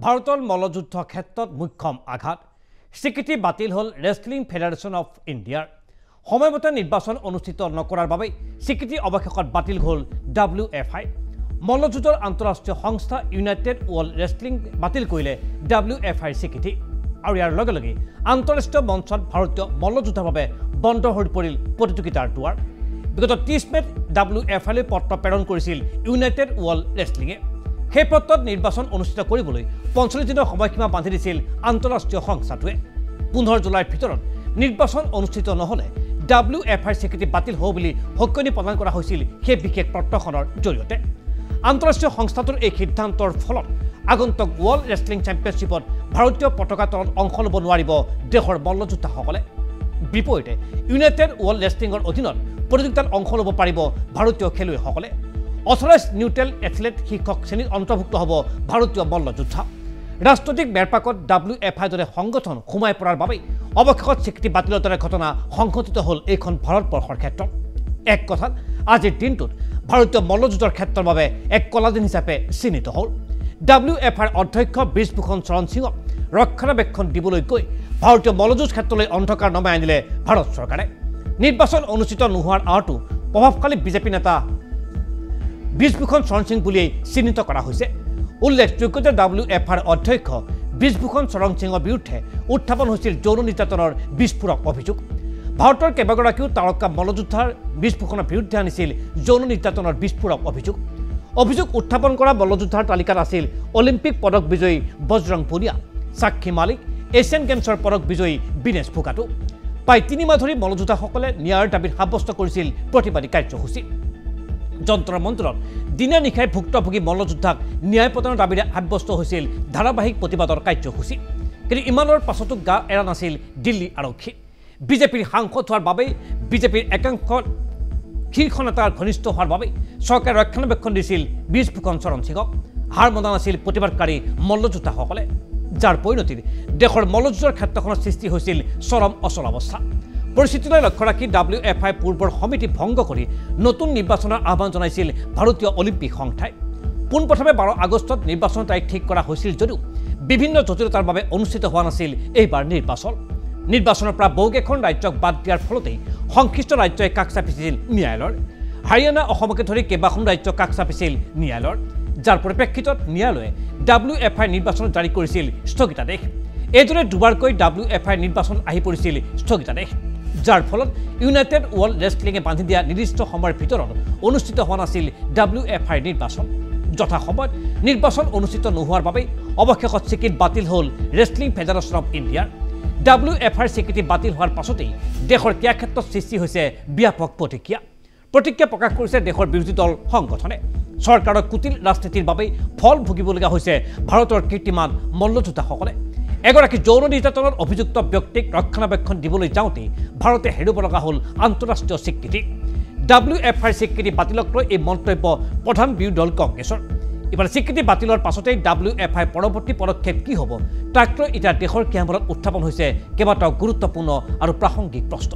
ভাৰতৰ মল্লযুদ্ধ ক্ষেত্ৰত মুখ্যম আঘাত স্বীকৃতি বাতিল হল ৰেসলিং ফেডাৰেশন অফ ইণ্ডিয়াৰ সময়মতে নিৰ্বাচন অনুষ্ঠিত নকৰাৰ বাবে স্বীকৃতি অৱশেষত বাতিল হল WFI মল্লযুদ্ধৰ আন্তঃৰাষ্ট্ৰীয় সংস্থা ইউনাইটেড ৱৰ্ল্ড ৰেসলিং বাতিল কৰিলে WFI স্বীকৃতি আৰু ইয়াৰ লগে লগে আন্তঃৰাষ্ট্ৰীয় মঞ্চত ভাৰতীয় মল্লযুদ্ধৰ বাবে বন্ধ হৈ পৰিল প্ৰতিযোগিতাৰ দুৱাৰ বিগত 30 মেত WFI লৈ পত্ৰ প্ৰেৰণ কৰিছিল ইউনাইটেড ৱৰ্ল্ড ৰেসলিঙে সেই পত্ৰত নিৰ্বাচন অনুষ্ঠিত কৰিবলৈ 45 দিনৰ সময়সীমা বান্ধি দিছিল আন্তঃৰাষ্ট্ৰীয় সংস্থাটোৱে 15 জুলাইৰ ভিতৰত নিৰ্বাচন অনুষ্ঠিত নহলে WFI স্বীকৃতি বাতিল হ'ব বুলি হকনি প্ৰদান কৰা হৈছিল সেই বিশেষ পত্ৰখনৰ জৰিয়তে আন্তঃৰাষ্ট্ৰীয় সংস্থাটোৰ এই সিদ্ধান্তৰ ফলত আগন্তুক ৱৰ্ল্ড ৰেসলিং চেম্পিয়নশ্বিপত ভাৰতীয় পতাকা তলত অংশ ল'ব নোৱাৰিব দেশৰ মল্লযোদ্ধাসকলে বিপৰীতে ইউনাইটেড ৱৰ্ল্ড ৰেসলিঙৰ অধীনত প্ৰতিযোগিতাত অংশ ল'ব পাৰিব ভাৰতীয় খেলুৱৈসকলে অথৰাইজ নিউট্ৰেল এথলেট শীৰ্ষক শ্ৰেণীত অন্তৰ্ভুক্ত হ'ব ভাৰতীয় মল্লযোদ্ধা ৰাষ্ট্ৰটিক মেৰপাকত WFI দৰে সংগঠন সোমাই পৰাৰ বাবে অৱশেষত স্বীকৃতি বাতিলৰ দৰে ঘটনা সংঘটিত হ'ল এইখন ভাৰতবৰ্ষৰ ক্ষেত্ৰত এক কথাত আজিৰ দিনটোত ভাৰতীয় মল্লযুদ্ধৰ ক্ষেত্ৰৰ বাবে এক কলাদিন হিচাপে চিহ্নিত হ'ল WFIৰ অধ্যক্ষ ব্ৰিজভূষণ চৰণ সিঙক ৰক্ষণাবেক্ষণ দিবলৈ গৈ ভাৰতীয় মল্লযুদ্ধ ক্ষেত্ৰলৈ অন্ধকাৰ নমাই আনিলে ভাৰত চৰকাৰে নিৰ্বাচন অনুষ্ঠিত নোহোৱাৰ আঁৰটো প্ৰভাৱশালী বিজেপি নেতা ব্ৰিজভূষণ চৰণ সিং বুলিয়েই চিহ্নিত কৰা হৈছে উল্লেখযোগ্য যে WFIৰ অধ্যক্ষ ব্ৰিজভূষণ চৰণ সিঙৰ বিৰুদ্ধে উত্থাপন হৈছিল যৌন নিৰ্যাতনৰ বিস্ফোৰক অভিযোগ ভাৰতৰ কেইবাগৰাকীও তাৰকা মল্লযোদ্ধাৰ ব্ৰিজভূষণৰ বিৰুদ্ধে আনিছিল যৌন নিৰ্যাতনৰ বিস্ফোৰক অভিযোগ উত্থাপন কৰা মল্লযোদ্ধাৰ তালিকাত আছিল অলিম্পিক পদক বিজয়ী বজৰং পুনিয়া সাক্ষী মালিক এছিয়ান গেমছৰ পদক বিজয়ী বিনেশ ফোগাটো প্ৰায় 3 মাহ ধৰি মল্লযোদ্ধাসকলে ন্যায়ৰ দাবীত সাব্যস্ত কৰিছিল প্ৰতিবাদী কাৰ্যসূচী যন্ত্ৰৰ মন্ত্ৰত দিনে নিশাই ভুক্তভোগী মল্লযোদ্ধাক ন্যায় প্ৰদানৰ দাবীৰে সাব্যস্ত হৈছিল ধাৰাবাহিক প্ৰতিবাদৰ কাৰ্যসূচী কিন্তু ইমানৰ পাছতো গা এৰা নাছিল দিল্লী আৰক্ষী বিজেপিৰ সাংসদ হোৱাৰ বাবে বিজেপিৰ একাংশ শীৰ্ষ নেতাৰ ঘনিষ্ঠ হোৱাৰ বাবে চৰকাৰে ৰক্ষণাবেক্ষণ দিছিল ব্ৰিজভূষণ চৰণ সিঙক হাৰ মনা নাছিল প্ৰতিবাদকাৰী মল্লযোদ্ধাসকলে যাৰ পৰিণতিত দেশৰ মল্লযুদ্ধৰ ক্ষেত্ৰখনত সৃষ্টি হৈছিল চৰম অচল অৱস্থা পৰিস্থিতিলৈ লক্ষ্য ৰাখি WFI পূৰ্বৰ সমিতি ভংগ কৰি নতুন নিৰ্বাচনৰ আহ্বান জনাইছিল ভাৰতীয় অলিম্পিক সংস্থাই পোনপ্ৰথমে 12 আগষ্টত নিৰ্বাচনৰ তাৰিখ ঠিক কৰা হৈছিল যদিও বিভিন্ন জটিলতাৰ বাবে অনুষ্ঠিত হোৱা নাছিল এইবাৰ নিৰ্বাচনৰ পৰা বহুকেইখন ৰাজ্যক বাদ দিয়াৰ ফলতেই সংশ্লিষ্ট ৰাজ্যই কাষ চাপিছিল ন্যায়ালয়ৰ হাৰিয়ানা অসমকে ধৰি কেইবাখন ৰাজ্য কাষ চাপিছিল ন্যায়ালয়ৰ যাৰ পৰিপ্ৰেক্ষিতত ন্যায়ালয়ে WFI নিৰ্বাচন জাৰি কৰিছিল স্থগিতাদেশ এইদৰে দুবাৰকৈ WFI নিৰ্বাচন আহি পৰিছিল স্থগিতাদেশ যাৰ ফলত ইউনাইটেড ৱৰ্ল্ড ৰেসলিঙে বান্ধি দিয়া নিৰ্দিষ্ট সময়ৰ ভিতৰত অনুষ্ঠিত হোৱা নাছিল WFI নিৰ্বাচন যথাসময়ত নিৰ্বাচন অনুষ্ঠিত নোহোৱাৰ বাবে অৱশেষত স্বীকৃতি বাতিল হ'ল ৰেসলিং ফেডাৰেশন অফ ইণ্ডিয়াৰ WFIৰ স্বীকৃতি বাতিল হোৱাৰ পাছতেই দেশৰ ক্ৰীড়া ক্ষেত্ৰত সৃষ্টি হৈছে ব্যাপক প্ৰতিক্ৰিয়া প্ৰকাশ কৰিছে দেশৰ বিৰোধী দল সংগঠনে চৰকাৰৰ কুটিল ৰাজনীতিৰ বাবে ফল ভুগিবলগীয়া হৈছে ভাৰতৰ কীৰ্তিমান মল্লযোদ্ধাসকলে এগৰাকী যৌন নিৰ্যাতনৰ অভিযুক্ত ব্যক্তিক ৰক্ষণাবেক্ষণ দিবলৈ যাওঁতে ভাৰতে হেৰুব লগা হ'ল আন্তঃৰাষ্ট্ৰীয় স্বীকৃতি WFIৰ স্বীকৃতি বাতিলক লৈ এই মন্তব্য প্ৰধান বিৰোধী দল কংগ্ৰেছৰ ইফালে স্বীকৃতি বাতিলৰ পাছতেই WFIৰ পৰৱৰ্তী পদক্ষেপ কি হ'ব তাক লৈ এতিয়া দেশৰ ক্ৰীড়ামূলত উত্থাপন হৈছে কেইবাটাও গুৰুত্বপূৰ্ণ আৰু প্ৰাসংগিক প্ৰশ্ন